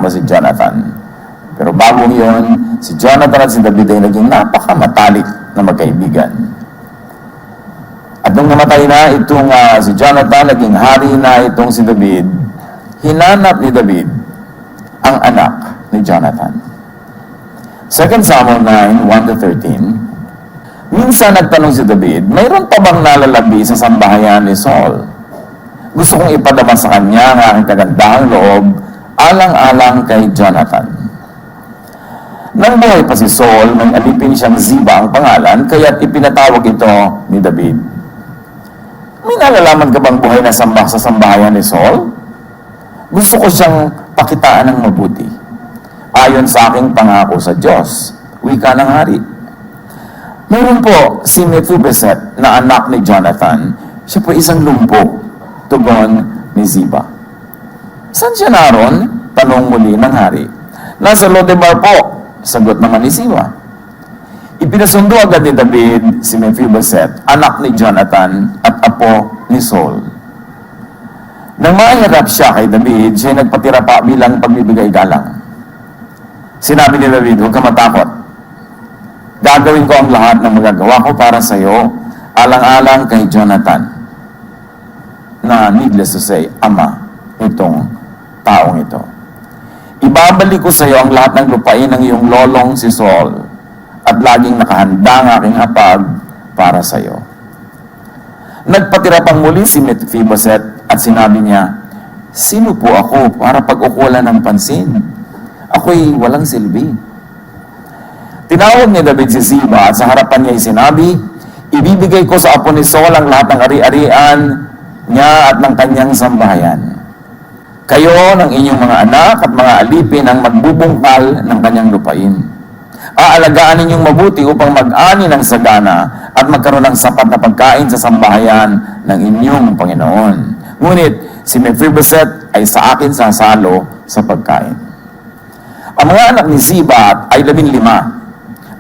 mo si Jonathan. Pero bago yun, si Jonathan at si David ay naging napakamatalik na magkaibigan. At nung namatay na itong si Jonathan, naging hari na itong si David, hinanap ni David ang anak ni Jonathan. 2 Samuel 9, 1-13. Minsan nagtanong si David, mayroon pa bang nalalabi sa sambahayan ni Saul? Gusto kong ipadama sa kanya ang aking kagandahang loob, alang-alang kay Jonathan. Nang buhay pa si Saul, may alipin siyang Ziba ang pangalan, kaya't ipinatawag ito ni David. May nalalaman ka bang buhay na samba sa sambahayan ni Saul? Gusto ko siyang pakitaan ng mabuti, ayon sa aking pangako sa Diyos, wika ng hari. Mayroon po si Mephibosheth na anak ni Jonathan. Siya po isang lumpo, tugon ni Ziba. Saan siya naroon? Tanong muli ng hari. Nasa Lodebar po, sagot naman ni Ziba. Ipinasundo agad ni David si Mephibosheth, anak ni Jonathan at apo ni Saul. Nang mahirap siya kay David, siya nagpatira pa bilang pagbibigay galang. Sinabi ni David, huwag ka matakot. Gagawin ko ang lahat ng magagawa ko para sa iyo, alang-alang kay Jonathan, na needless to say, ama itong taong ito. Ibabalik ko sa iyo ang lahat ng lupain ng iyong lolong si Saul, at laging nakahanda ang aking hapag para sa iyo. Nagpatira pang muli si Mephibosheth at sinabi niya, sino po ako para pag-ukulan ng pansin? Ako'y walang silbi. Tinawag ni David si Ziba at sa harapan niya ay sinabi, ibibigay ko sa apo ni Saul ang lahat ng ari-arian niya at ng kanyang sambahayan. Kayo ng inyong mga anak at mga alipin ang magbubungkal ng kanyang lupain. Aalagaan ninyong mabuti upang mag-ani ng sagana at magkaroon ng sapat na pagkain sa sambahayan ng inyong Panginoon. Ngunit si Mephibosheth ay sa akin sasalo sa pagkain. Ang mga anak ni Ziba ay 15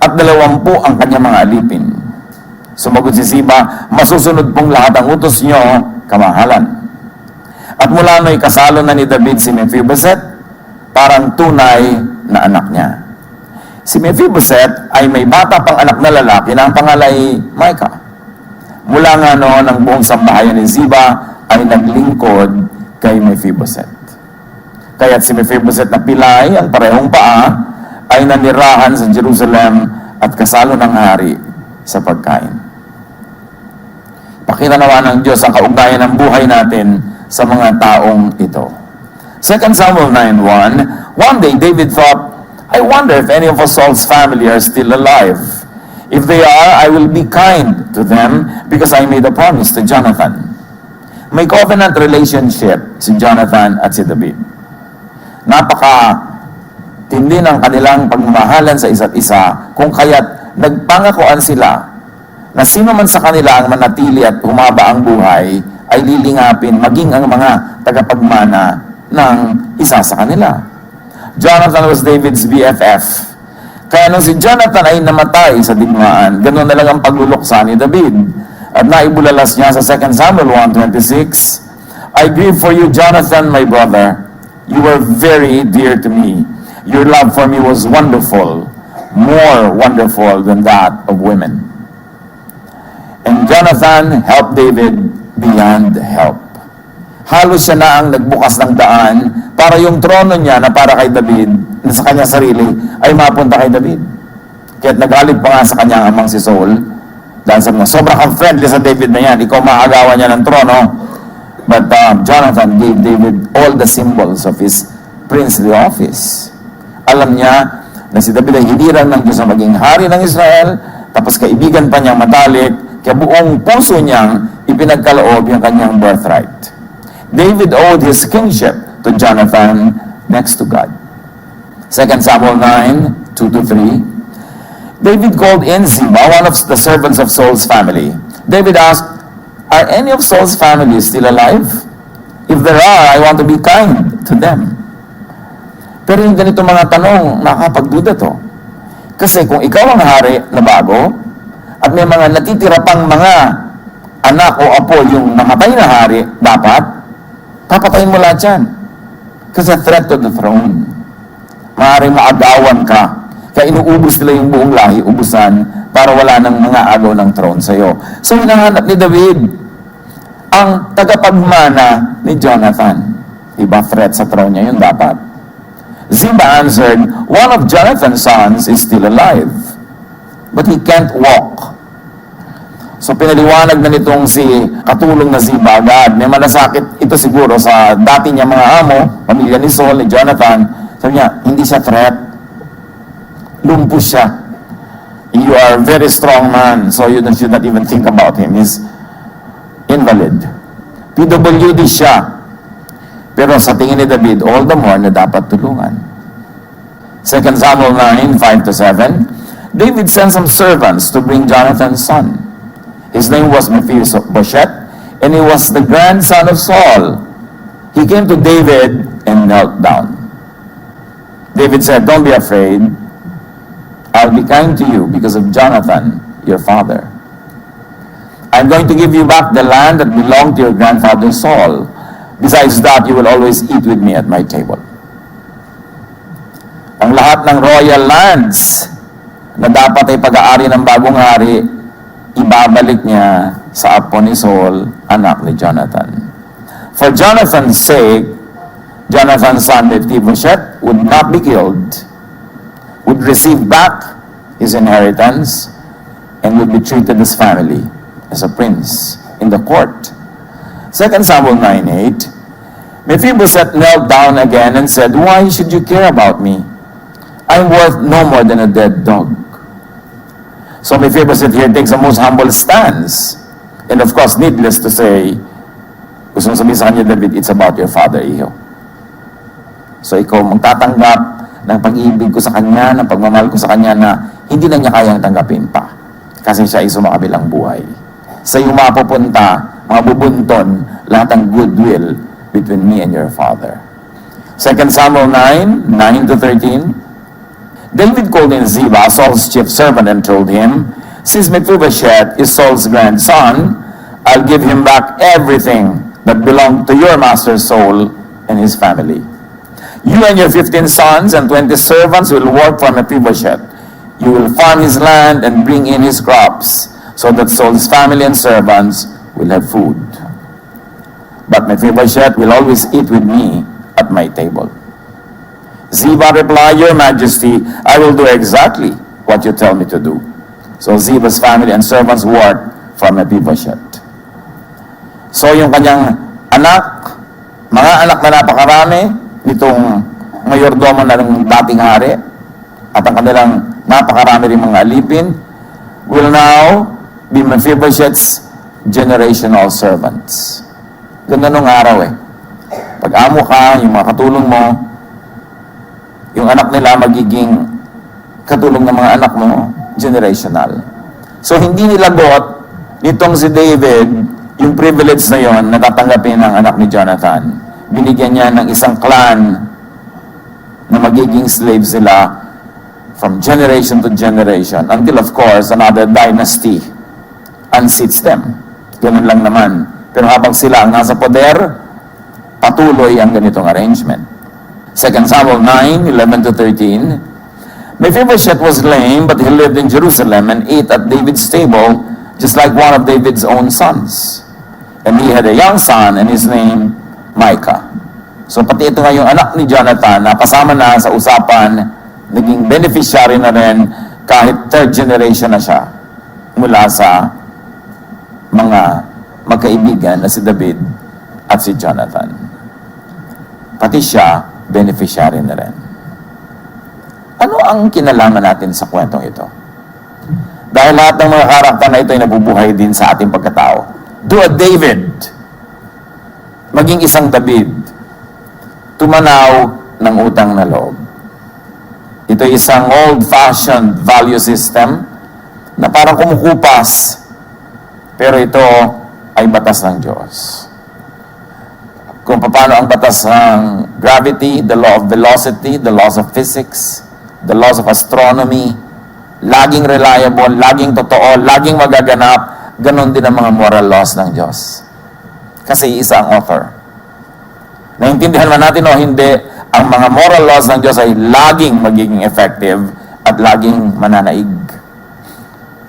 at 20 ang kanyang mga alipin. Sumagot si Ziba, masusunod pong lahat ang utos nyo, kamahalan. At mula no'y kasalo na ni David si Mephibosheth, parang tunay na anak niya. Si Mephibosheth ay may bata pang anak na lalaki na ang pangalan ay Micah. Mula nga noon, ang buong sambahayan ni Ziba ay naglingkod kay Mephibosheth. Kaya't si Mephibosheth na pilay, ang parehong paa, ay nanirahan sa Jerusalem at kasalo ng hari sa pagkain. Pakita nawa ng Diyos ang kaugnayan ng buhay natin sa mga taong ito. 2 Samuel 9:1, one day David thought, I wonder if any of Saul's family are still alive. If they are, I will be kind to them because I made a promise to Jonathan. May covenant relationship si Jonathan at si David. Tindi ng kanilang pagmamahalan sa isa't isa, kung kaya't nagpangakuan sila na sino man sa kanila ang manatili at humaba ang buhay, ay lilingapin maging ang mga tagapagmana ng isa sa kanila. Jonathan was David's BFF. Kaya nung si Jonathan ay namatay sa digmaan, ganoon na lang ang pagluluksa ni David. At naibulalas niya sa 2 Samuel 1:26, I grieve for you, Jonathan, my brother. You were very dear to me. Your love for me was wonderful, more wonderful than that of women. And Jonathan helped David beyond help. Halos siya na ang nagbukas ng daan para yung trono niya na para kay David, na sa kanyang sarili, ay mapunta kay David. Kaya't nagalit pa nga sa kanyang amang si Saul, dahil sabi niya, sobrang kang friendly sa David na yan, ikaw maagawan niya ng trono. But Jonathan gave David all the symbols of his princely office. Alam niya na si David ay hiniran ng Diyos na maging hari ng Israel, tapos kaibigan pa niyang matalik, kaya buong puso niyang ipinagkaloob yung kanyang birthright. David owed his kingship to Jonathan next to God. 2 Samuel 9, 2-3. David called in Ziba, one of the servants of Saul's family. David asked, are any of Saul's family still alive? If there are, I want to be kind to them. Pero yung ganito mga tanong, nakakapagduda to. Kasi kung ikaw ang hari na bago, at may mga natitira pang mga anak o apo yung namatay na hari, dapat, papatayin mo lahat yan. Kasi threat to the throne. maaaring maagawan ka. Kaya inuubos nila yung buong lahi, ubusan, para wala nang mga agaw ng throne sa'yo. So hinahanap ni David ang tagapagmana ni Jonathan. Diba threat sa throne niya yun dapat? Ziba answered, one of Jonathan's sons is still alive, but he can't walk. So pinaliwanag na nitong si katulong na Ziba agad. May malasakit ito siguro sa dati niya mga amo, pamilya ni Saul, ni Jonathan. Sabi niya, hindi siya threat. Lumpus siya. You are a very strong man, so you should not even think about him. He's invalid. PWD siya. Pero sa tingin ni David, all the more na dapat tulungan. 2 Samuel 9, 5-7, David sent some servants to bring Jonathan's son. His name was Mephibosheth, and he was the grandson of Saul. He came to David and knelt down. David said, don't be afraid. I'll be kind to you because of Jonathan, your father. I'm going to give you back the land that belonged to your grandfather Saul. Besides that, you will always eat with me at my table. Ang lahat ng royal lands na dapat ay pag-aari ng bagong hari, ibabalik niya sa apo ni Saul, anak ni Jonathan. For Jonathan's sake, Jonathan's son Mephibosheth would not be killed, would receive back his inheritance, and would be treated as family, as a prince in the court. 2 Samuel 9:8, Mephibosheth knelt down again and said, why should you care about me? I'm worth no more than a dead dog. So Mephibosheth here takes a most humble stance. And of course, needless to say, gusto sabihin sa kanya, David, it's about your father, iho. So ikaw magtatanggap ng pag-ibig ko sa kanya, ng pagmamahal ko sa kanya na hindi na niya kayang tanggapin pa. Kasi siya ay sumakabilang buhay. Sa iyo mapupunta, mabubunton lahat ng goodwill between me and your father. 2 Samuel 9, 9-13, David called in Ziba, Saul's chief servant, and told him, since Mephibosheth is Saul's grandson, I'll give him back everything that belonged to your master Saul and his family. You and your 15 sons and 20 servants will work for Mephibosheth. You will farm his land and bring in his crops, so that Saul's family and servants will have food. But Mephibosheth will always eat with me at my table. Ziba replied, Your Majesty, I will do exactly what you tell me to do. So Ziba's family and servants worked for Mephibosheth. So yung kanyang anak, mga anak na napakarami, nitong mayordomo na ng dating hari, at ang kanilang napakarami rin mga alipin, will now be Mephibosheth's generational servants. Ganda nung araw eh. Pag amo ka, yung mga katulong mo, yung anak nila magiging katulong ng mga anak mo, generational. So hindi nilagot nitong si David yung privilege na yon na tatanggapin ng anak ni Jonathan. Binigyan niya ng isang clan na magiging slaves sila from generation to generation until of course another dynasty unseats them. Ganun lang naman. Pero habang sila ang nasa poder, patuloy ang ganitong arrangement. 2 Samuel 9, 11-13, Mephibosheth was lame, but he lived in Jerusalem and ate at David's table, just like one of David's own sons. And he had a young son, and his name, Micah. So pati ito nga yung anak ni Jonathan, na kasama na sa usapan, naging beneficiary na rin, kahit third generation na siya, mula sa mga magkaibigan na si David at si Jonathan. Pati siya, beneficiary na rin. Ano ang kinalaman natin sa kwentong ito? Dahil lahat ng mga karakter na ito ay nabubuhay din sa ating pagkatao. Do a David, maging isang David, tumanaw ng utang na loob. Ito ay isang old-fashioned value system na parang kumukupas, pero ito ay batas ng Diyos. Kung paano ang batas ng gravity, the law of velocity, the laws of physics, the laws of astronomy, laging reliable, laging totoo, laging magaganap, ganon din ang mga moral laws ng Diyos. Kasi isa ang author. Naintindihan man natin o hindi, ang mga moral laws ng Diyos ay laging magiging effective at laging mananaig.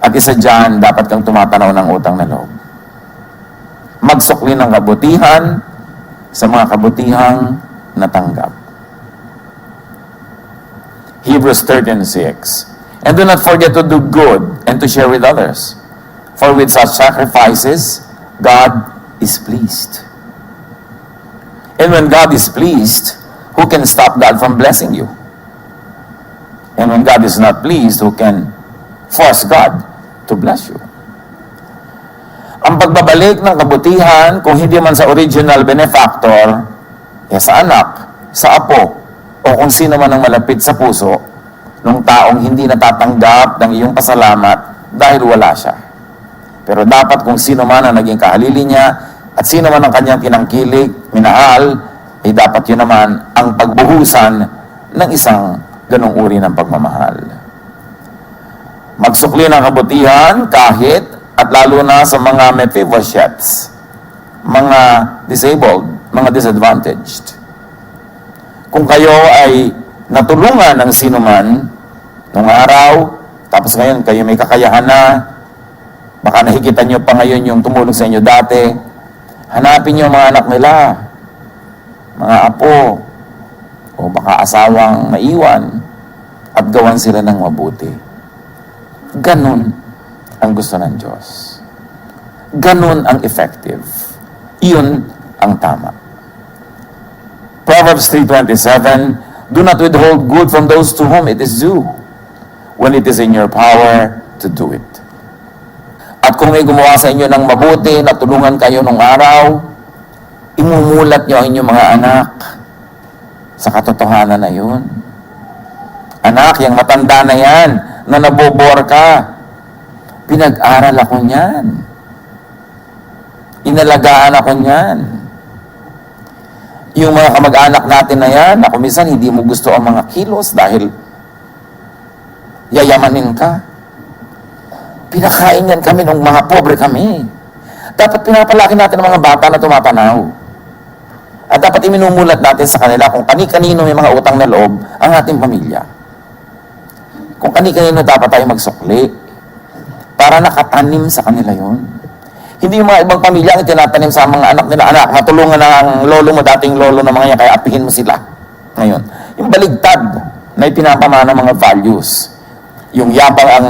At isa dyan, dapat kang tumatanaw ng utang na loob. Magsukli ng kabutihan sa mga kabutihang natanggap. Hebrews 13:6. And do not forget to do good and to share with others. For with such sacrifices, God is pleased. And when God is pleased, who can stop God from blessing you? And when God is not pleased, who can force God to bless you? Ang pagbabalik ng kabutihan, kung hindi man sa original benefactor, sa anak, sa apo, o kung sino man ang malapit sa puso, ng taong hindi natatanggap ng iyong pasalamat dahil wala siya. Pero dapat kung sino man ang naging kahalili niya, at sino man ang kanyang tinangkilik, minahal, ay dapat yun naman ang pagbuhusan ng isang ganong uri ng pagmamahal. Magsukli ng kabutihan kahit at lalo na sa mga Mephibosheths, mga disabled, mga disadvantaged. Kung kayo ay natulungan ng sino man nung araw, tapos ngayon kayo may kakayahan na, baka nakikita nyo pa ngayon yung tumulong sa inyo dati, hanapin nyo mga anak nila, mga apo, o baka asawang maiwan, at gawan sila ng mabuti. Ganun ang gusto ng Diyos. Ganun ang effective. Iyon ang tama. Proverbs 3:27, do not withhold good from those to whom it is due, when it is in your power to do it. At kung may gumawa sa inyo ng mabuti, natulungan kayo nung araw, imumulat nyo ang inyong mga anak sa katotohanan na yun. Anak, yung matanda na yan, na nabobor ka, pinag-aral ako niyan. Inalagaan ako niyan. Yung mga kamag-anak natin na yan, ako minsan hindi mo gusto ang mga kilos dahil yayamanin ka. Pinakain yan kami nung mga pobre kami. Dapat pinapalaki natin ang mga bata na tumapanaw. At dapat iminumulat natin sa kanila kung kani-kanino may mga utang na loob ang ating pamilya. Kung kani-kanino dapat tayo magsukli para nakatanim sa kanila yon. Hindi yung mga ibang pamilya ang itinatanim sa mga anak nila, anak, matulungan na ang lolo mo, dating lolo na mga yan, kaya apihin mo sila. Ngayon, yung baligtad na ipinapamana ng mga values. Yung yabang ang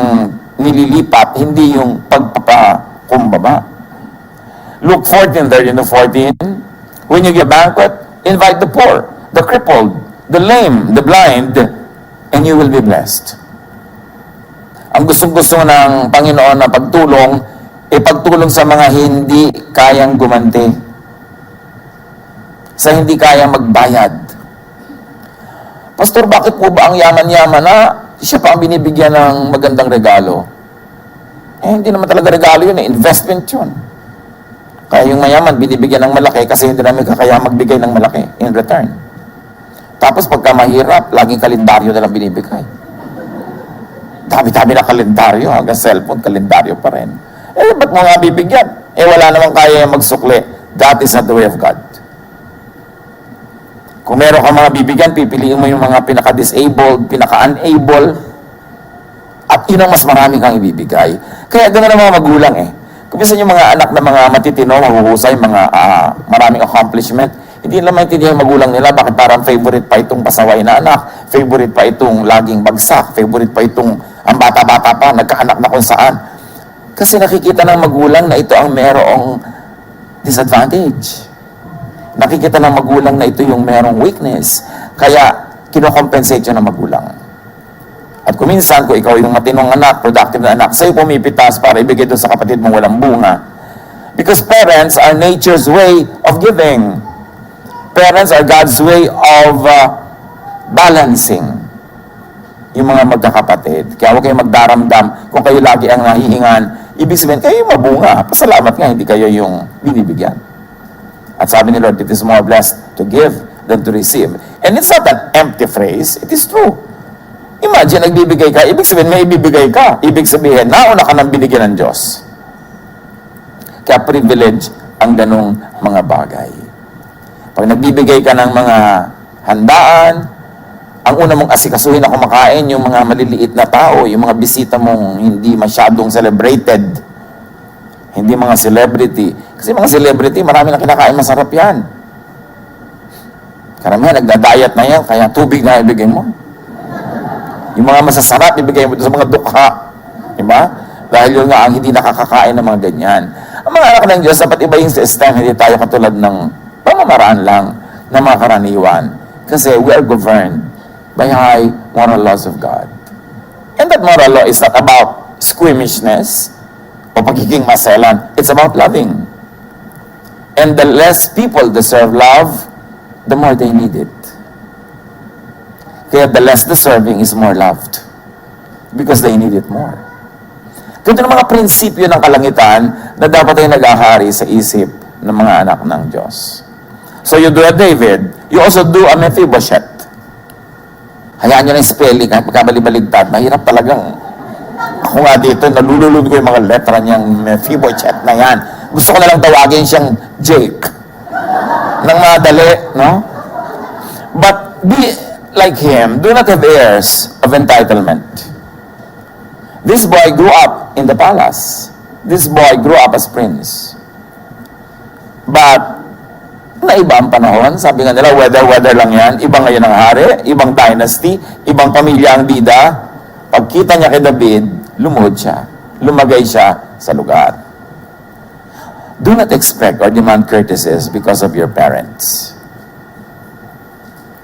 nililipat, hindi yung pagpapakumbaba. Luke 14:13-14, when you give banquet, invite the poor, the crippled, the lame, the blind, and you will be blessed. Ang gustong-gusto ng Panginoon na pagtulong, pagtulong sa mga hindi kayang gumanti, sa hindi kayang magbayad. Pastor, bakit po ba ang yaman-yaman na siya pa ang binibigyan ng magandang regalo? Hindi naman talaga regalo yun, investment yun. Kaya yung mayaman, binibigyan ng malaki kasi hindi namin kakaya magbigay ng malaki in return. Tapos pagka mahirap, laging kalendaryo na lang binibigay. Dami-dami na kalendaryo, hanggang cellphone, kalendaryo pa rin. Ba't mo nga bibigyan? Wala namang kaya magsukli. That is not the way of God. Kung meron ka mga bibigyan, pipiliin mo yung mga pinaka-disabled, pinaka-unable, at yun ang mas marami kang ibibigay. Kaya gano'n ang mga magulang Kung minsan yung mga anak na mga matitino, mahuhusay, mga maraming accomplishment, hindi nila maintindihan yung magulang nila bakit parang favorite pa itong pasaway na anak, favorite pa itong laging bagsak, favorite pa itong ang bata-bata pa, nagkaanak na kung saan. Kasi nakikita ng magulang na ito ang merong disadvantage. Nakikita ng magulang na ito yung merong weakness. Kaya, kinocompensate yun ng magulang. At kung minsan, kung ikaw yung matinong anak, productive na anak, sa'yo pumipitas para ibigay doon sa kapatid mong walang bunga. Because parents are nature's way of giving. Parents are God's way of balancing yung mga magkakapatid. Kaya huwag kayo magdaramdam kung kayo lagi ang nahihingan. Ibig sabihin, kayo mabunga. Pasalamat nga, hindi kayo yung binibigyan. At sabi ni Lord, it is more blessed to give than to receive. And it's not an empty phrase. It is true. Imagine, nagbibigay ka. Ibig sabihin, may ibibigay ka. Ibig sabihin, nauna ka ng binigyan ng Diyos. Kaya privilege ang ganong mga bagay. Pag nagbibigay ka ng mga handaan. Ang una mong asikasuhin na kumakain, yung mga maliliit na tao, yung mga bisita mong hindi masyadong celebrated. Hindi mga celebrity. Kasi mga celebrity, marami na kinakain, masarap yan. Karamihan, nagda-diet na yan, kaya tubig na ibigay mo. Yung mga masasarap, ibigay mo sa mga dukha. Diba? Dahil yun nga, ang hindi nakakakain ng mga ganyan. Ang mga anak ng Diyos, dapat iba yung system, hindi tayo katulad ng pamamaraan lang ng mga karaniwan. Kasi we are governed by high moral laws of God. And that moral law is not about squeamishness o pagiging maselan. It's about loving. And the less people deserve love, the more they need it. Kaya the less deserving is more loved. Because they need it more. Ganito ng mga prinsipyo ng kalangitan na dapat ay nag-ahari sa isip ng mga anak ng Diyos. So you do a David, you also do a Mephibosheth. Hayaan nyo na yung spelling, kahit pagkabalibaligtad, mahirap talagang. Ako nga dito, nalululun ko yung mga letra niyang Mephibosheth na yan. Gusto ko na lang tawagin siyang Jake. Nang madali, no? But be like him, do not have airs of entitlement. This boy grew up in the palace. This boy grew up as prince. But naiba ang panahon, sabi nga nila, weather lang yan, ibang ngayon ang hari, ibang dynasty, ibang pamilya ang bida. Pagkita niya kay David, lumuhod siya, lumagay siya sa lugar. Do not expect or demand courtesies because of your parents.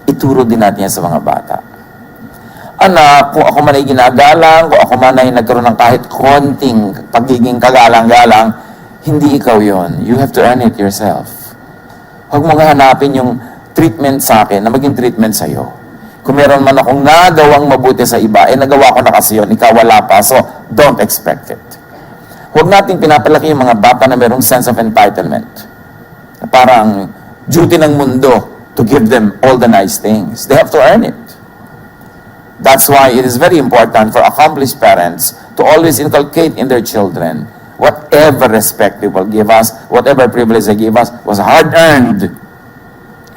Ituro din natin yan sa mga bata. Anak, kung ako man ay ginagalang, kung ako man ay nagkaroon ng kahit konting pagiging kagalang-galang, hindi ikaw yon. You have to earn it yourself. Huwag mo nga hanapin yung treatment sa akin na maging treatment sa'yo. Kung meron man akong nagawang mabuti sa iba, nagawa ko na kasi yun, ikaw wala pa, so don't expect it. Huwag natin pinapalaki yung mga bata na merong sense of entitlement. Na parang duty ng mundo to give them all the nice things. They have to earn it. That's why it is very important for accomplished parents to always inculcate in their children whatever respect they will give us, whatever privilege they give us, was hard-earned.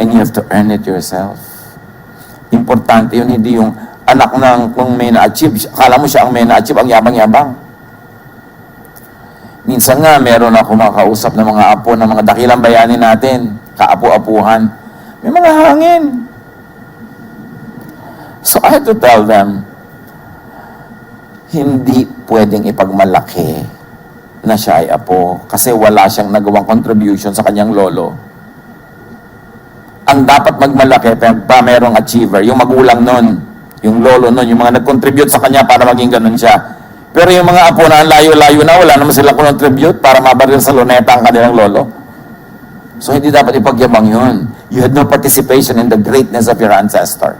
And you have to earn it yourself. Importante yun, hindi yung anak ng kung may na-achieve, akala mo siya ang may na-achieve, ang yabang-yabang. Minsan nga, meron ako makakausap ng mga apo ng mga dakilang bayani natin, kaapu-apuhan. May mga hangin. So I had to tell them, hindi pwedeng ipagmalaki na siya ay apo kasi wala siyang nagawang contribution sa kanyang lolo. Ang dapat magmalaki pa merong achiever, yung magulang nun, yung lolo nun, yung mga nag-contribute sa kanya para maging ganun siya. Pero yung mga apo na layo-layo na, wala naman silang contribute para mabaril sa luneta ang kanilang lolo. So hindi dapat ipagyabang yun. You had no participation in the greatness of your ancestor.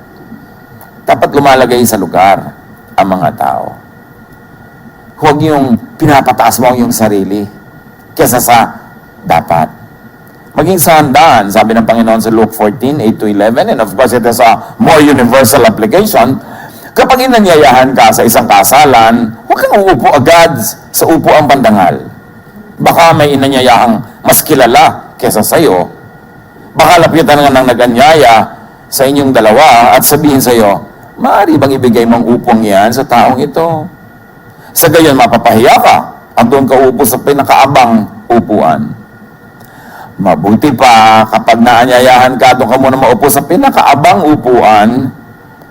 Dapat lumalagay sa lugar ang mga tao. Huwag yung pinapataas mo yung sarili kesa sa dapat. Maging sa handaan, sabi ng Panginoon sa Luke 14:8-11, and of course it has a more universal application. Kapag inanyayahan ka sa isang kasalan, huwag kang uupo agad sa upo ang pandangal. Baka may inanyayahang mas kilala kesa sa'yo. Baka lapitan nga ng naganyaya sa inyong dalawa at sabihin sa'yo, maaari bang ibigay mong upong yan sa taong ito? Sa gayon, mapapahiya ka at doon ka upo sa pinakaabang upuan. Mabuti pa, kapag naanyayahan ka, doon ka muna maupo sa pinakaabang upuan.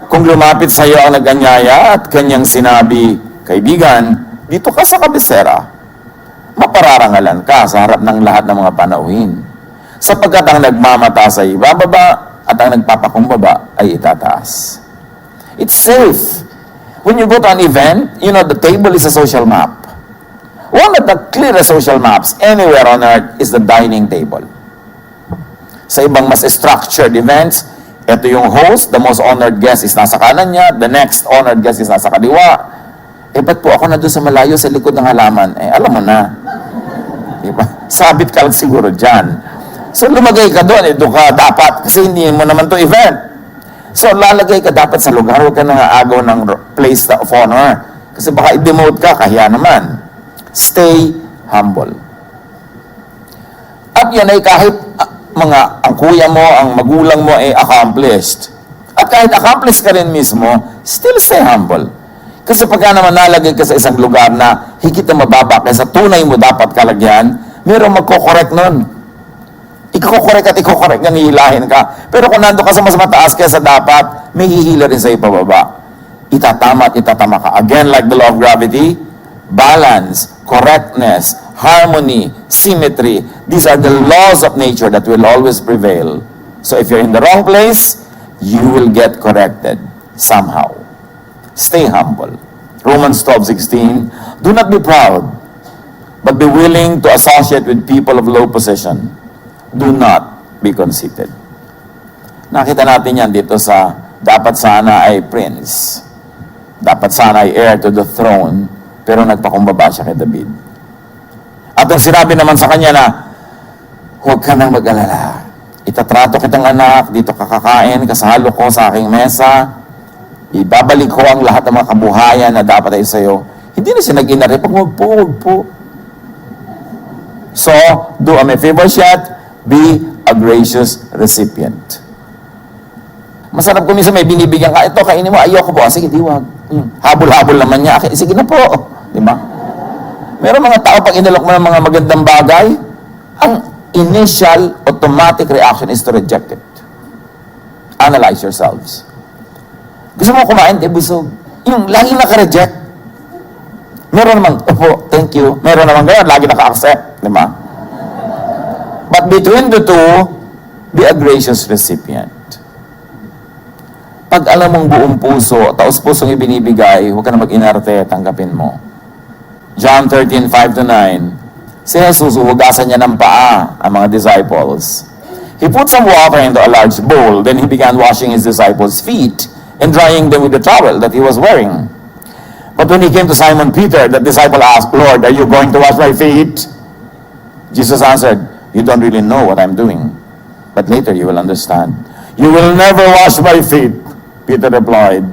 Kung lumapit sa iyo ang naganyaya at kanyang sinabi, kaibigan, dito ka sa kabisera. Mapararangalan ka sa harap ng lahat ng mga panauhin. Sapagkat ang nagmamataas ay ibababa at ang nagpapakumbaba ay itataas. It's safe. When you go to an event, you know, the table is a social map. One of the clearest social maps anywhere on earth is the dining table. Sa ibang mas structured events, ito yung host, the most honored guest is nasa kanan niya, the next honored guest is nasa kaliwa. Ba't po ako na doon sa malayo, sa likod ng halaman? Alam mo na. Diba? Sabit ka lang siguro dyan. So lumagay ka doon, doon ka dapat, kasi hindi mo naman to event. So, lalagay ka dapat sa lugar, huwag ka nang aagaw ng place of honor. Kasi baka i-demote ka, kahiya naman. Stay humble. At yun ay kahit ang kuya mo, ang magulang mo ay accomplished. At kahit accomplished ka rin mismo, still stay humble. Kasi pagka naman nalagay ka sa isang lugar na higit na mababa kaysa tunay mo dapat kalagyan, mayroong magkokorek nun. Iko-correct at iko-correct nga nihilahin ka. Pero kung nando ka sa mas mataas kaysa dapat, may hihila rin sa ipababa. Itatama at itatama ka. Again, like the law of gravity, balance, correctness, harmony, symmetry. These are the laws of nature that will always prevail. So if you're in the wrong place, you will get corrected somehow. Stay humble. Romans 12:16, do not be proud, but be willing to associate with people of low position. Do not be conceited. Nakita natin yan dito sa dapat sana ay prince. Dapat sana ay heir to the throne, pero nagpakumbaba siya kay David. At ang sinabi naman sa kanya na, huwag ka nang mag-alala. Itatrato kitang anak, dito kakakain, kasalo ko sa aking mesa, ibabalik ko ang lahat ng mga kabuhayan na dapat ay sa'yo. Hindi na siya nag-inari, huwag po. So, do me a favor yet, be a gracious recipient. Masarap kung minsan may binibigyan ka, ito, kainin mo, ayoko po. Sige, di wag. Habol-habol naman niya. Okay, sige na po. Di ba? Meron mga tao, pag inalok mo ng mga magandang bagay, ang initial automatic reaction is to reject it. Analyze yourselves. Gusto mo kumain, busog. Yung laging naka-reject. Meron namang, opo, thank you. Meron namang gano'n, lagi naka-accept. Di ba? But between the two, be a gracious recipient. Pag alam mong buong puso, taos pusong ibinibigay, huwag ka na mag-inarte, tanggapin mo. John 13:5-9, si Jesus, hugasan niya ng paa ang mga disciples. He put some water into a large bowl, then he began washing his disciples' feet and drying them with the towel that he was wearing. But when he came to Simon Peter, the disciple asked, Lord, are you going to wash my feet? Jesus answered, you don't really know what I'm doing, but later you will understand. You will never wash my feet, Peter replied.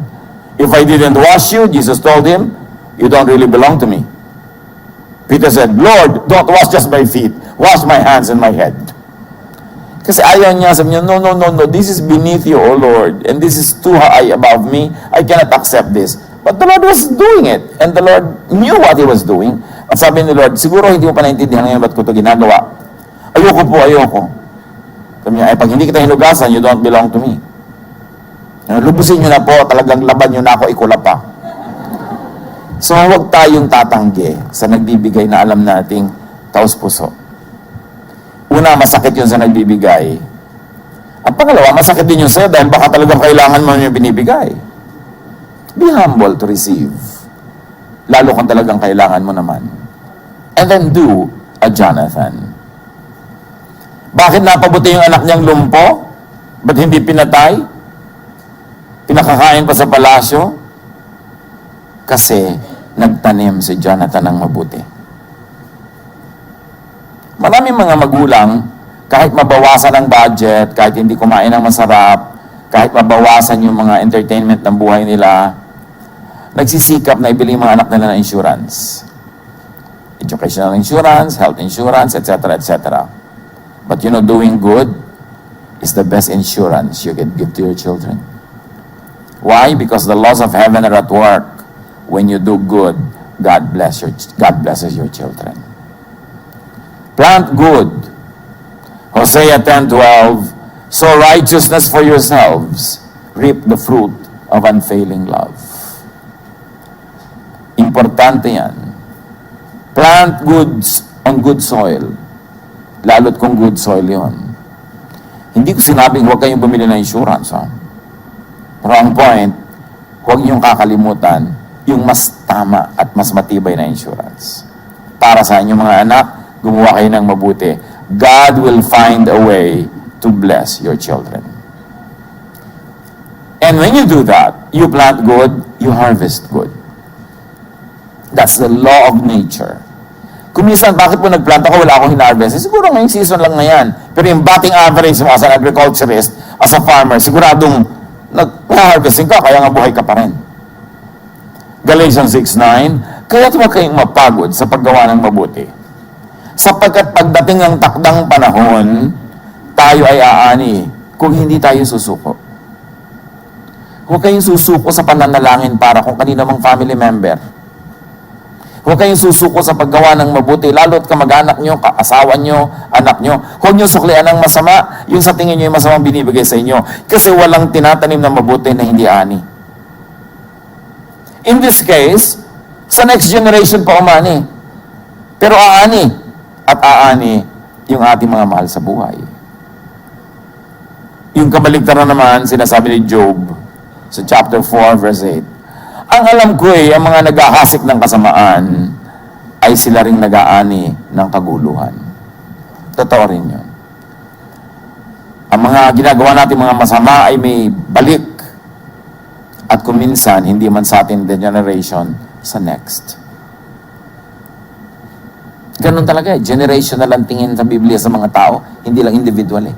If I didn't wash you, Jesus told him, you don't really belong to me. Peter said, Lord, don't wash just my feet. Wash my hands and my head. Kasi ayaw niya, sabi niya, no, this is beneath you, O Lord, and this is too high above me. I cannot accept this. But the Lord was doing it, and the Lord knew what He was doing. At sabi ni Lord, siguro hindi mo pa naintindihan ngayon ba't ko ito ginagawa. Ayoko. Sabi niya, pag hindi kita hinugasan, you don't belong to me. Lubusin niyo na po, talagang laban niyo na ako, ikula pa. So, huwag tayong tatanggi sa nagbibigay na alam nating taos puso. Una, masakit yun sa nagbibigay. At pangalawa, masakit din yun sa'yo dahil baka talagang kailangan mo yung binibigay. Be humble to receive. Lalo kung talagang kailangan mo naman. And then do a Jonathan. Bakit napabuti yung anak niyang lumpo? Ba't hindi pinatay? Pinakakain pa sa palasyo? Kasi nagtanim si Jonathan ng mabuti. Maraming mga magulang, kahit mabawasan ang budget, kahit hindi kumain ng masarap, kahit mabawasan yung mga entertainment ng buhay nila, nagsisikap na ibili yung mga anak nila ng insurance. Educational insurance, health insurance, etc., etc. But you know, doing good is the best insurance you can give to your children. Why? Because the laws of heaven are at work. When you do good, God blesses your children. Plant good. Hosea 10:12, sow righteousness for yourselves, reap the fruit of unfailing love. Importante yan. Plant goods on good soil. Lalo't kung good soil yon. Hindi ko sinabing huwag kayong bumili ng insurance. Pero ang point, huwag niyong kakalimutan yung mas tama at mas matibay na insurance. Para sa inyong mga anak, gumawa kayo ng mabuti. God will find a way to bless your children. And when you do that, you plant good, you harvest good. That's the law of nature. Kung minsan, bakit po nagplant ako, wala akong hinarvest? Siguro ngayong season lang na yan. Pero yung batting average mo as an agriculturist, as a farmer, siguradong nag-harvesting ka, kaya nga buhay ka pa rin. Galatians 6:9, kaya't huwag kayong mapagod sa paggawa ng mabuti. Sapagkat pagdating ng takdang panahon, tayo ay aani kung hindi tayo susuko. Huwag kayong susuko sa pananalangin para kung kanino mang family member. Huwag kayong susuko sa paggawa ng mabuti, lalo't kamag-anak nyo, asawa nyo, anak nyo. Huwag nyo suklian ng masama, yung sa tingin nyo yung masamang binibigay sa inyo. Kasi walang tinatanim na mabuti na hindi ani. In this case, sa next generation pa umani. Pero aani. At aani yung ating mga mahal sa buhay. Yung kabaligtaran naman, sinasabi ni Job sa chapter 4, verse 8. Ang alam ko ang mga naghahasik ng kasamaan ay sila ring nag-aani ng kaguluhan. Totoo rin yun. Ang mga ginagawa natin mga masama ay may balik. At kung minsan, hindi man sa atin the generation, sa next. Ganun talaga generation na lang tingin sa Biblia sa mga tao, hindi lang individual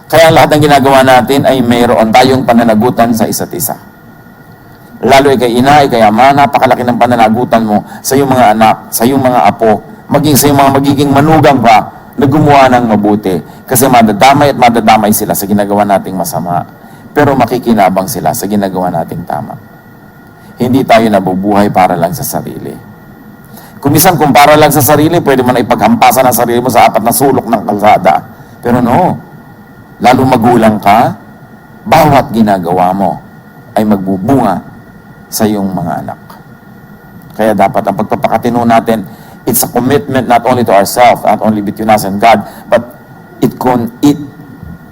Kaya lahat ng ginagawa natin ay mayroon tayong pananagutan sa isa't isa. Lalo kay ina, kay ama, napakalaki ng pananagutan mo sa iyong mga anak, sa iyong mga apo, maging sa iyong mga magiging manugang pa na gumawa ng mabuti. Kasi madadamay at madadamay sila sa ginagawa nating masama. Pero makikinabang sila sa ginagawa nating tama. Hindi tayo nabubuhay para lang sa sarili. Kung minsan kung para lang sa sarili, pwede mo na ipaghampasan ang sarili mo sa apat na sulok ng kalsada. Pero no, lalo magulang ka, bawat ginagawa mo ay magbubunga sa iyong mga anak. Kaya dapat ang pagpapakatino natin, it's a commitment not only to ourselves, not only between us and God, but it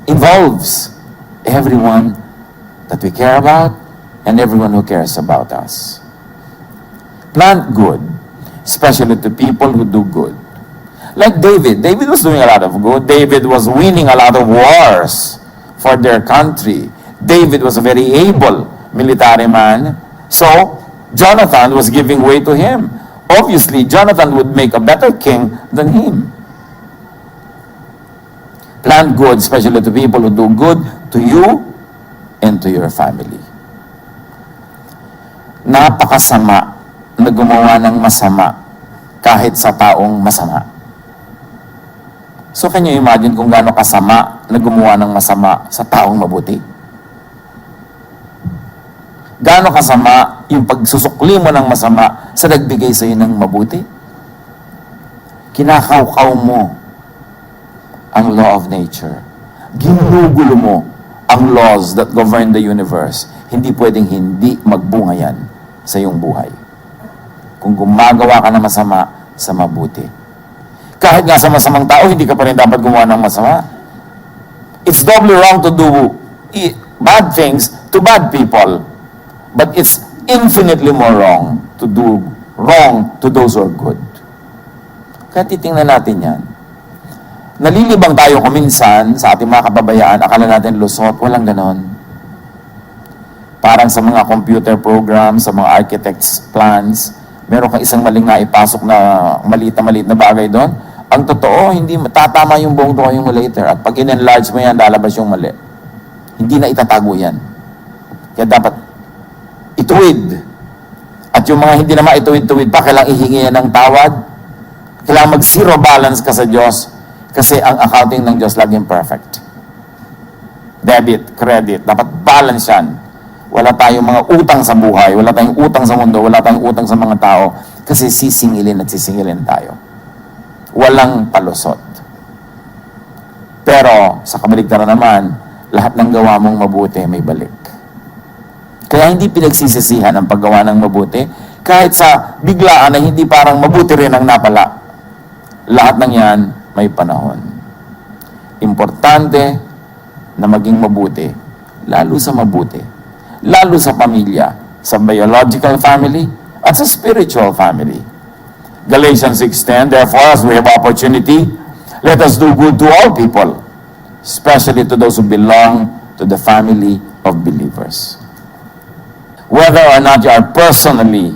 involves everyone that we care about and everyone who cares about us. Plant good, especially to people who do good. Like David. David was doing a lot of good. David was winning a lot of wars for their country. David was a very able military man. So, Jonathan was giving way to him. Obviously, Jonathan would make a better king than him. Plant good, especially to people who do good to you and to your family. Napakasama na gumawa ng masama kahit sa taong masama. So, can you imagine kung gaano kasama na gumawa ng masama sa taong mabuti? Gaano kasama yung pagsusukli mo ng masama sa nagbigay sa iyo ng mabuti? Kinakaukaw mo ang law of nature. Ginugulo mo ang laws that govern the universe. Hindi pwedeng hindi magbunga yan sa iyong buhay. Kung gumagawa ka ng masama sa mabuti. Kahit nga sa masamang tao, hindi ka pa rin dapat gumawa ng masama. It's doubly wrong to do bad things to bad people. But it's infinitely more wrong to do wrong to those who are good. Kaya titingnan natin yan. Nalilibang tayo kuminsan sa ating mga kababayaan, akala natin lusot, walang ganon. Parang sa mga computer programs, sa mga architects' plans, meron kang isang maling na ipasok na maliit na bagay doon. Ang totoo, hindi tatama yung buong drawing mo later. At pag in-enlarge mo yan, lalabas yung mali. Hindi na itatago yan. Kaya dapat ituwid. At yung mga hindi na maituwid-tuwid pa, kailangang ihingi yan ng tawad. Kailangang mag-zero balance ka sa Diyos. Kasi ang accounting ng Diyos laging perfect. Debit, credit, dapat balance yan. Wala tayong mga utang sa buhay, wala tayong utang sa mundo, wala tayong utang sa mga tao. Kasi sisingilin at sisingilin tayo. Walang palusot. Pero sa kabaligtaran naman, lahat ng gawa mong mabuti may balik. Kaya hindi pinagsisisihan ang paggawa ng mabuti, kahit sa biglaan na hindi parang mabuti rin ang napala. Lahat ng yan may panahon. Importante na maging mabuti, lalo sa mabuti, lalo sa pamilya, sa biological family at sa spiritual family. Galatians 6:10, therefore, as we have opportunity, let us do good to all people, especially to those who belong to the family of believers. Whether or not you are personally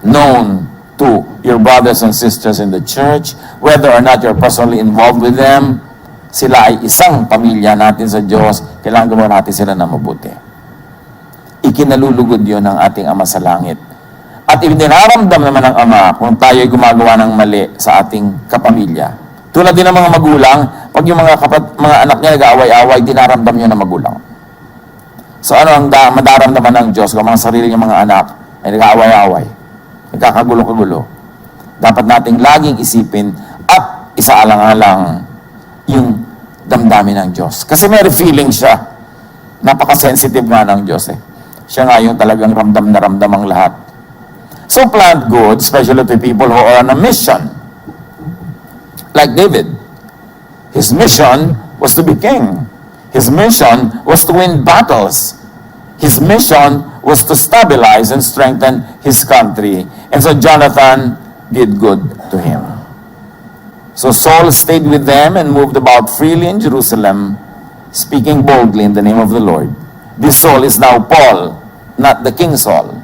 known to your brothers and sisters in the church, whether or not you're personally involved with them, sila ay isang pamilya natin sa Diyos, kailangan gawin natin sila na mabuti. Ikinalulugod yon ng ating Ama sa Langit. At ibinaramdam naman ng Ama kung tayo ay gumagawa ng mali sa ating kapamilya. Tulad din ng mga magulang, Pag yung mga anak niya nag-aaway-away, dinaramdam niya na magulang. So ano ang madaramdaman ng Diyos kung mga sarili niyang mga anak ay nag-aaway-away, nagkakagulo-kagulo? Dapat nating laging isipin at isaalang-alang yung damdamin ng Diyos. Kasi may feeling siya. Napaka-sensitive nga ng Diyos eh. Siya nga yung talagang ramdam na ramdam ang lahat. So plant good, especially to people who are on a mission. Like David. His mission was to be king. His mission was to win battles. His mission was to stabilize and strengthen his country. And so Jonathan did good to him. So Saul stayed with them and moved about freely in Jerusalem, speaking boldly in the name of the Lord. This Saul is now Paul, not the King Saul.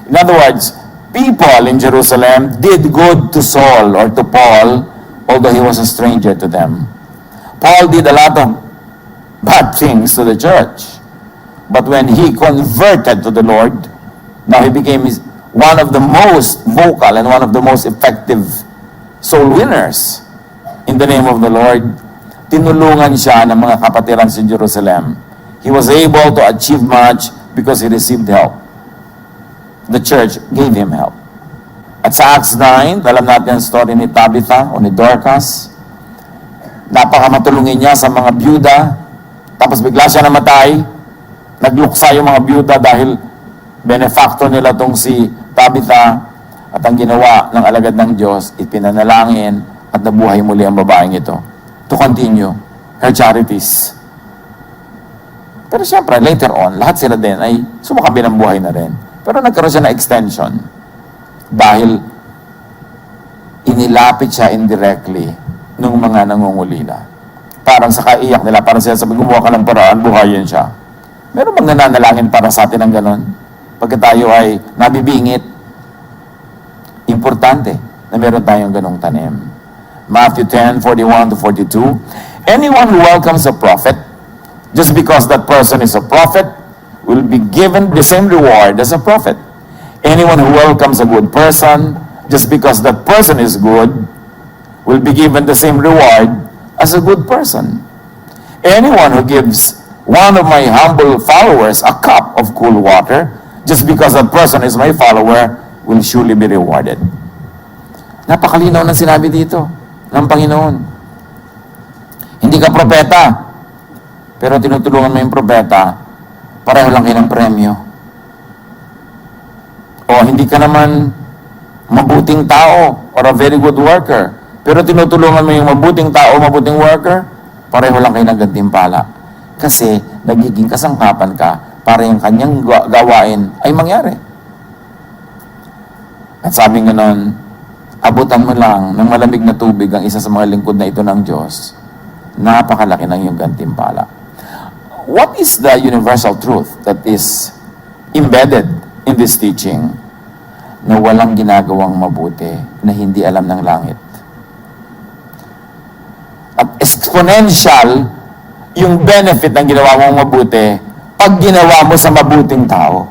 In other words, people in Jerusalem did good to Saul or to Paul, although he was a stranger to them. Paul did a lot of bad things to the church. But when he converted to the Lord, now he became one of the most vocal and one of the most effective soul winners in the name of the Lord. Tinulungan siya ng mga kapatiran sa Jerusalem. He was able to achieve much because he received help. The church gave him help. At sa Acts 9, alam natin ang story ni Tabitha o ni Dorcas. Napakamatulungin niya sa mga byuda. Tapos bigla siya namatay. Nagluksa yung mga byuda dahil benefactor nila tong si Tabitha. At ang ginawa ng alagad ng Diyos, ipinanalangin at nabuhay muli ang babaeng ito to continue her charities. Pero siyempre, later on, lahat sila din ay sumakabi ng buhay na rin. Pero nagkaroon siya ng extension dahil inilapit siya indirectly ng mga nangungulila. Parang sa kaiyak nila, parang sila sabi, gumawa ka ng paraan, buhayin siya. Meron bang nananalangin para sa atin ng ganon? Pagka tayo ay nabibingit, importante na meron tayong ganong tanim. Matthew 10:41-42. Anyone who welcomes a prophet, just because that person is a prophet, will be given the same reward as a prophet. Anyone who welcomes a good person, just because that person is good, will be given the same reward as a good person. Anyone who gives one of my humble followers a cup of cool water, just because that person is my follower, will surely be rewarded. Napakalinaw ng sinabi dito ng Panginoon. Hindi ka propeta, pero tinutulungan mo yung propeta, pareho lang kayo ng premyo. O hindi ka naman mabuting tao or a very good worker, pero tinutulungan mo yung mabuting tao, mabuting worker, pareho lang kayo ng gantimpala. Kasi nagiging kasangkapan ka para yung kanyang gawain ay mangyari. At sabi nga nun, abutan mo lang ng malamig na tubig ang isa sa mga lingkod na ito ng Diyos, napakalaki ng iyong gantimpala. What is the universal truth that is embedded in this teaching? Na walang ginagawang mabuti na hindi alam ng langit. At exponential yung benefit ng ginawa mong mabuti pag ginawa mo sa mabuting tao.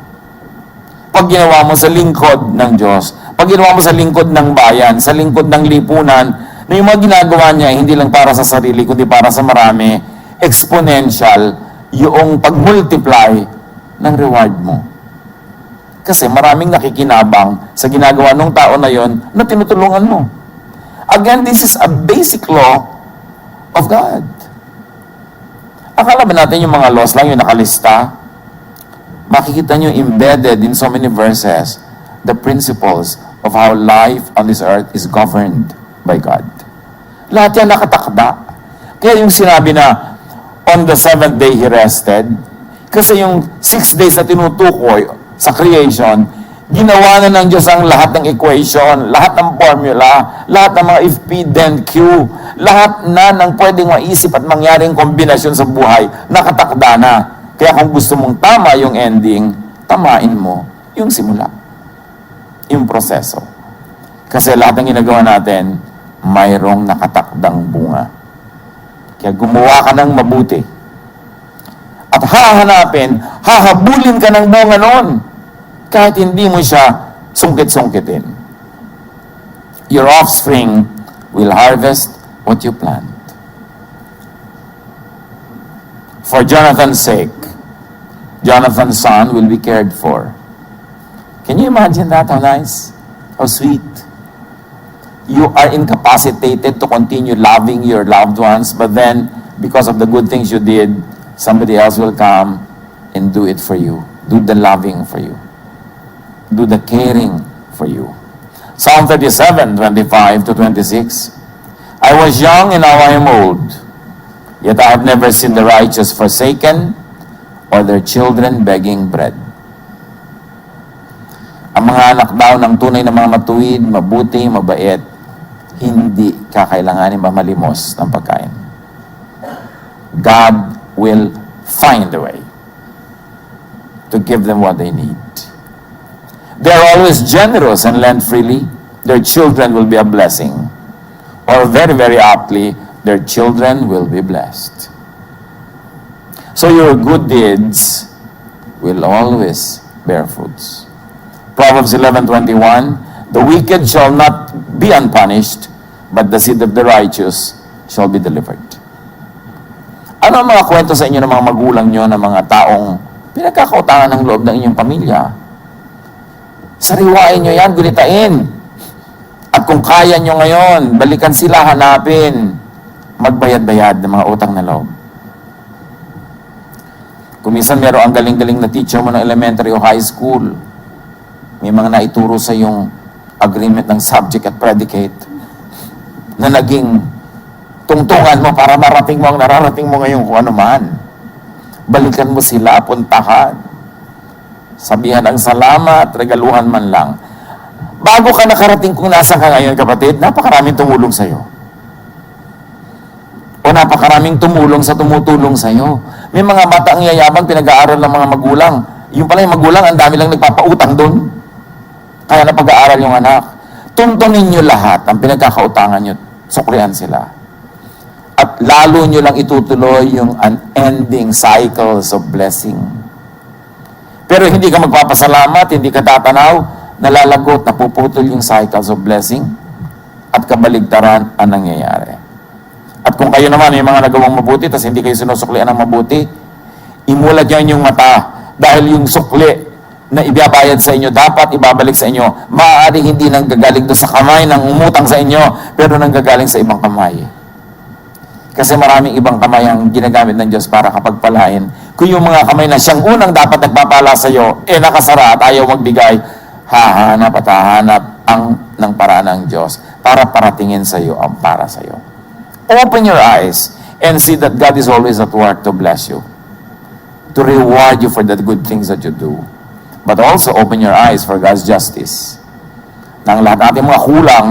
Pag ginawa mo sa lingkod ng Diyos. Pag ginawa mo sa lingkod ng bayan, sa lingkod ng lipunan, na yung mga ginagawa niya, hindi lang para sa sarili, kundi para sa marami, exponential yung pag-multiply ng reward mo. Kasi maraming nakikinabang sa ginagawa ng tao na yon na tinutulungan mo. Again, this is a basic law of God. Akala ba natin yung mga laws lang yung nakalista? Makikita nyo embedded in so many verses the principles of how life on this earth is governed by God. Lahat yan nakatakda. Kaya yung sinabi na on the seventh day He rested, kasi yung 6 days na tinutukoy sa creation, ginawa na ng Diyos ang lahat ng equation, lahat ng formula, lahat ng mga if, P, then, Q, lahat na ng pwedeng maisip at mangyaring kombinasyon sa buhay, nakatakda na. Kaya kung gusto mong tama yung ending, tamain mo yung simula. Yung proseso. Kasi lahat ng ginagawa natin, mayroong nakatakdang bunga. Kaya gumawa ka ng mabuti. At hahanapin, hahabulin ka ng bunga noon. Kahit hindi mo siya sungkit-sungkitin. Your offspring will harvest what you plant. For Jonathan's sake, Jonathan's son will be cared for. Can you imagine that? How nice? How sweet. You are incapacitated to continue loving your loved ones, but then, because of the good things you did, somebody else will come and do it for you. Do the loving for you. Do the caring for you. Psalm 37, 25 to 26. I was young and now I am old, yet I have never seen the righteous forsaken or their children begging bread. Ang mga anak daw ng tunay na mga matuwid, mabuti, mabait, hindi kakailanganin mamalimos ng pagkain. God will find a way to give them what they need. They are always generous and lend freely. Their children will be a blessing. Or very, very aptly, their children will be blessed. So your good deeds will always bear fruits. Proverbs 11:21, the wicked shall not be unpunished, but the seed of the righteous shall be delivered. Ano ang mga kwento sa inyo ng mga magulang nyo, ng mga taong pinagkakautangan ng loob ng inyong pamilya? Sariwain nyo yan, gulitain. At kung kaya nyo ngayon, balikan sila, hanapin, magbayad-bayad ng mga utang na loob. Kung minsan meron ang galing-galing na teacher mo ng elementary o high school, may mga naituro sa yung agreement ng subject at predicate na naging tungtungan mo para marating mo ang nararating mo ngayon kung ano man. Balikan mo sila, puntahan. Sabihan ang salamat, regaluhan man lang. Bago ka nakarating kung nasa ka ngayon, kapatid, napakaraming tumulong sa'yo. O napakaraming tumulong sa tumutulong sa'yo. May mga bata ang yayaman, pinag-aaral ng mga magulang. Yung pala yung magulang, ang dami lang nagpapautang doon. Kaya napag-aaral yung anak. Tuntunin nyo lahat ang pinagkakautangan nyo. Suklian sila. At lalo nyo lang itutuloy yung unending cycles of blessing. Pero hindi ka magpapasalamat, hindi ka tatanaw, nalalagot, napuputol yung cycles of blessing at kabaligtaran ang nangyayari. At kung kayo naman yung mga nagawang mabuti tapos hindi kayo sinusuklian ng mabuti, imulat nyo inyong mata dahil yung sukli na ibibayad sa inyo dapat ibabalik sa inyo. Maaari hindi nanggagaling doon sa kamay ng umutang sa inyo, pero nanggagaling sa ibang kamay. Kasi maraming ibang kamay ang ginagamit ng Diyos para kapagpalain. Kung yung mga kamay na siyang unang dapat nagpapala sa iyo, nakasara at ayaw magbigay, hahanap at hahanap ng paraan ng Diyos para paratingin sa iyo ang para sa iyo. Open your eyes and see that God is always at work to bless you, to reward you for the good things that you do. But also open your eyes for God's justice. Nang lahat natin mga kulang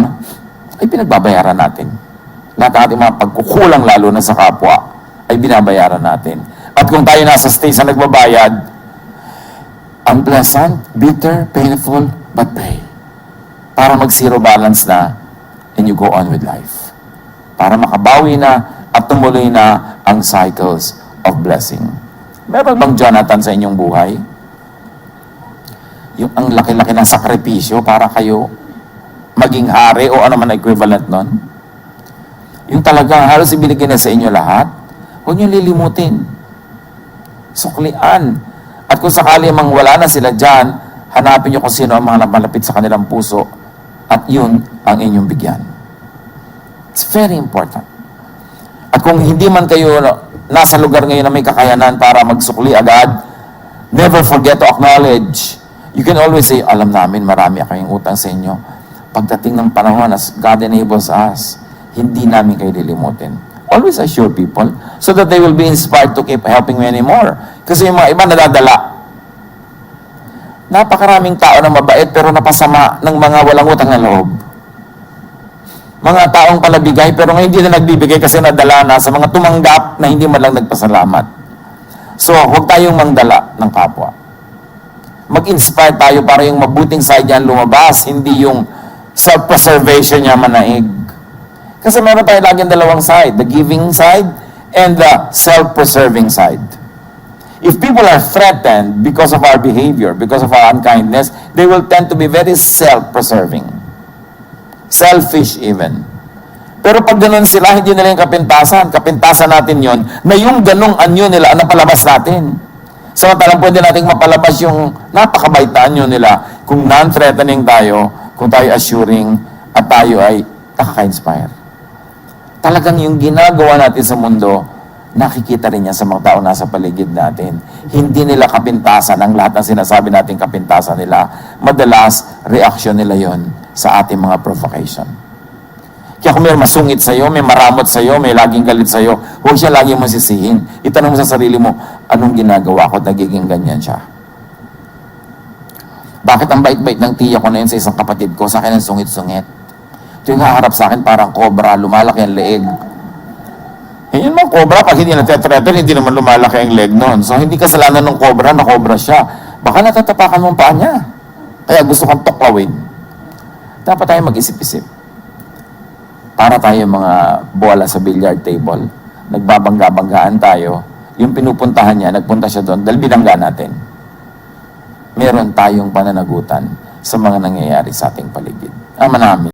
ay pinagbabayaran natin. Lahat natin mga pagkukulang lalo na sa kapwa ay binabayaran natin. At kung tayo nasa stage na nagbabayad, unpleasant, bitter, painful, but pay. Para mag-zero balance na and you go on with life. Para makabawi na at tumuloy na ang cycles of blessing. Meron bang Jonathan sa inyong buhay? Yung ang laki-laki ng sakripisyo para kayo maging hari o ano man equivalent nun? Yung talagang halos ibigay na sa inyo lahat, huwag niyo lilimutin. Suklian. At kung sakali mang wala na sila dyan, hanapin niyo kung sino ang mga malapit sa kanilang puso at yun ang inyong bigyan. It's very important. At kung hindi man kayo nasa lugar ngayon na may kakayanan para magsukli agad, never forget to acknowledge. You can always say, alam namin marami kaming utang sa inyo. Pagdating ng panahon, as God enables us, hindi namin kayo lilimutin. Always assure people so that they will be inspired to keep helping many more. Kasi yung mga iba nadadala. Napakaraming tao na mabait pero napasama ng mga walang utang na loob. Mga taong palabigay pero ngayon hindi na nagbibigay kasi nadala na sa mga tumanggap na hindi man lang nagpasalamat. So, huwag tayong mangdala ng kapwa. Mag-inspire tayo para yung mabuting side niyan lumabas, hindi yung self-preservation niya manaig. Kasi meron tayo laging dalawang side, the giving side and the self-preserving side. If people are threatened because of our behavior, because of our unkindness, they will tend to be very self-preserving. Selfish even. Pero pag ganun sila, hindi nila yung kapintasan natin yon na yung ganung anyo nila ang napalabas natin. Samantalang pwede nating mapalabas yung napakabait na anyo nila kung non-threatening tayo, kung tayo assuring, at tayo ay nakaka-inspire. Talagang yung ginagawa natin sa mundo, nakikita rin yan sa mga tao nasa paligid natin. Hindi nila kapintasan ang lahat ng sinasabi natin kapintasan nila. Madalas, reaksyon nila yon sa ating mga provocation. Kaya kung may masungit sa'yo, may maramot sa'yo, may laging galit sa'yo, huwag siya lagi mo sisihin. Itanong mo sa sarili mo, anong ginagawa ko, nagiging ganyan siya? Bakit ang bait-bait ng tiya ko na yun sa isang kapatid ko, sa akin ang sungit-sungit? Ito yung haharap sa akin parang cobra, lumalaki ang leeg. Yun mang cobra, pag hindi natetreten, hindi naman lumalaki ang leg nun. So, hindi kasalanan ng cobra na cobra siya. Baka natatapakan mo ang paa niya. Kaya gusto kang tuklawin. Dapat tayo mag-isip-isip. Para tayo mga bola sa billiard table. Nagbabangga-banggaan tayo. Yung pinupuntahan niya, nagpunta siya doon dahil binangga natin. Meron tayong pananagutan sa mga nangyayari sa ating paligid. Ama namin.